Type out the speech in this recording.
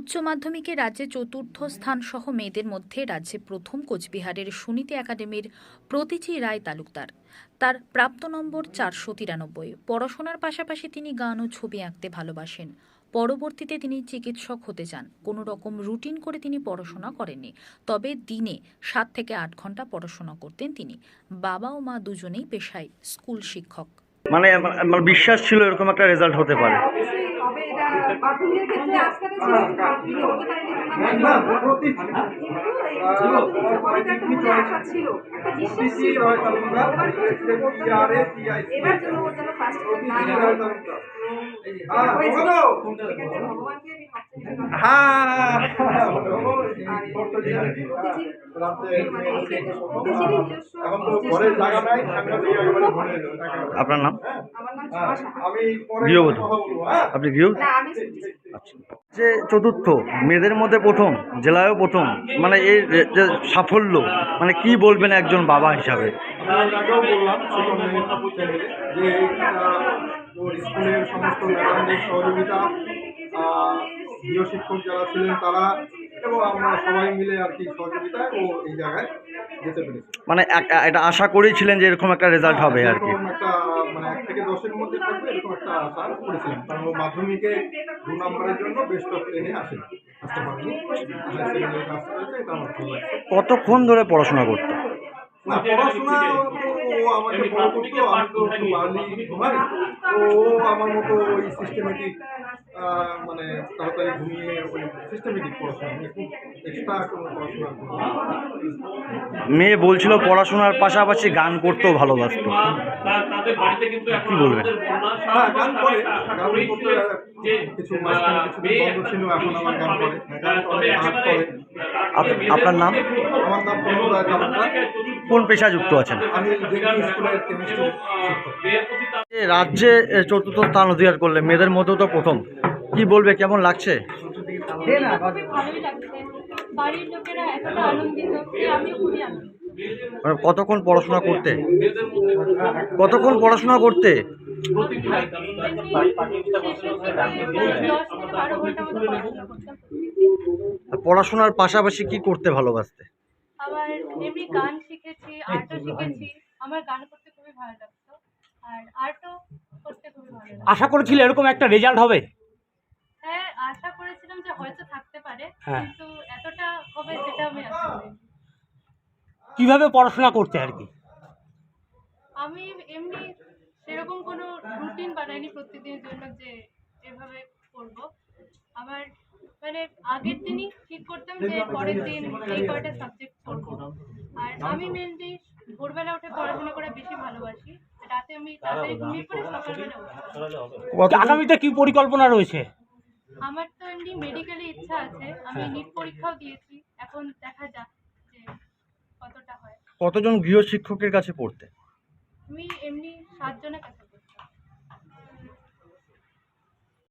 উচ্চ মাধ্যমিকে রাজ্যে চতুর্থ স্থান সহ মেয়েদের মধ্যে রাজ্যে প্রথম কোচবিহারের সুনীতি একাডেমির প্রতীচি রায় তালুকদার। তার প্রাপ্ত নম্বর 493। পড়াশোনার পাশাপাশি তিনি গান ও ছবি আঁকতে ভালোবাসেন। পরবর্তীতে তিনি চিকিৎসক হতে চান। কোনো রকম রুটিন করে তিনি পড়াশোনা করেননি, তবে দিনে 7 থেকে 8 ঘন্টা পড়াশোনা করতেন তিনি। বাবা ও মা দুজনেই পেশায় স্কুল শিক্ষক। মানে আমার বিশ্বাস ছিল এরকম একটা রেজাল্ট হতে পারে। অবশ্যই হবে, এটা মাধ্যমিকের ক্ষেত্রে আজকাল ছিল, কিন্তু মাধ্যমিকে বলতে পারিনি কিন্তু এই উচ্চ মাধ্যমিকের পরে তো একটা মনে আশা ছিল, একটা বিশ্বাস ছিল ভগবান করছে করতে হবে। এবার যেন ওর যেন ফার্স্ট না হয়, ভগবানকে আমি আপনার নাম? আমার নাম সুভাষা। গৃহবধূ? আপনি গৃহ? না, আমি আচ্ছা, যে চতুর্থ মেয়েদের মধ্যে প্রথম, জেলায়ও প্রথম, মানে এই যে সাফল্য, মানে কি বলবেন একজন বাবা হিসাবে? আমি আগেও বললাম যে ওর স্কুলের সমস্ত ম্যাডামদের সহযোগিতা, গৃহ শিক্ষক যারা ছিলেন তারা এবং আমরা সবাই মিলে আর কি সহযোগিতায় ও এই জায়গায় যেতে পেরেছি। মানে এটা আশা করেছিলেন যে এরকম একটা রেজাল্ট হবে আর কি? এরকম একটা মানে 1 থেকে 10-এর মধ্যে থাকবে এরকম একটা আশা করেছিলাম, কারণ ও মাধ্যমিকে 2 নম্বরের জন্য বেস্ট অফ 10-এ আসতে পারেনি। সেকেন্ডারিতে আসতে পেরেছে, এটা আমার ভালো লাগছে। কতক্ষণ ধরে পড়াশোনা করতে? না, পড়াশোনা ও আমাকে ফলো করতো, আমি তো একটু আর্লি ঘুমাই, তো ও আমার মতো ওই সিস্টেমেটিক মানে তাড়াতাড়ি ঘুমিয়ে ওই সিস্টেমেটিক পড়াশোনা, মানে খুব এক্সট্রা কোনো পড়াশোনা করতো না। মেয়ে বলছিল পড়াশোনার পাশাপাশি গান করতেও ভালোবাসতো, কি বলবেন? হ্যাঁ, গান করে, গান করতে কিছু মাঝখানে কিছুদিন বন্ধ ছিল, এখন আমার গান করে, আর্ট করে। আপনার নাম? আমার নাম প্রণব রায় তালুকদার। কোন পেশায় যুক্ত আছেন? আমি জেগি স্কুলের কেমিস্ট্রি শিক্ষক। রাজ্যে চতুর্থ স্থান অধিকার করলে, মেয়েদের মধ্যেও তো প্রথম, কি বলবে, কেমন লাগছে? খুবই ভালোই লাগছে। বাড়ির লোকেরা এতটা আনন্দিত যে আমিও খুবই আনন্দিত। মানে কতক্ষণ পড়াশোনা করতে? কতক্ষণ পড়াশোনা করতে? এমনি শেষ হচ্ছে 10 থেকে 12 ঘন্টা মতো পড়াশোনা করতাম। পড়াশোনার পাশাপাশি কি করতে ভালোবাসতে? আবার এমনি গান শিখেছি, আর্টও শিখেছি। আমার গান করতে খুবই ভালো লাগতো, আর আর্টও করতে খুবই ভালো লাগতো। আশা করেছিল এরকম একটা রেজাল্ট হবে? হ্যাঁ, আশা করেছিলাম যে হয়তো থাকতে পারে, হ্যাঁ। কিন্তু এতটা হবে সেটা আমি আশা করিনি। কিভাবে পড়াশোনা করতে আর কি? আমি এমনি সেরকম কোনো রুটিন বানাইনি প্রতিদিনের জন্য যে এভাবে করব। আমার মানে আগের দিনই ঠিক করতাম যে পরের দিন এই কয়টা সাবজেক্ট পড়বো। আর আমি মেনলি ভোরবেলা উঠে পড়াশোনা করে বেশি ভালোবাসি। রাতে আমি তাড়াতাড়ি ঘুমিয়ে পড়ে সকালবেলা উঠি। আগামীতে কি পরিকল্পনা রয়েছে? আমার তো এমনি মেডিকেলে ইচ্ছা আছে, আমি নিট পরীক্ষাও দিয়েছি, এখন দেখা যাক যে কতটা হয়। কতজন গৃহ শিক্ষকের কাছে পড়তে? আমি এমনি 7 জনের কাছে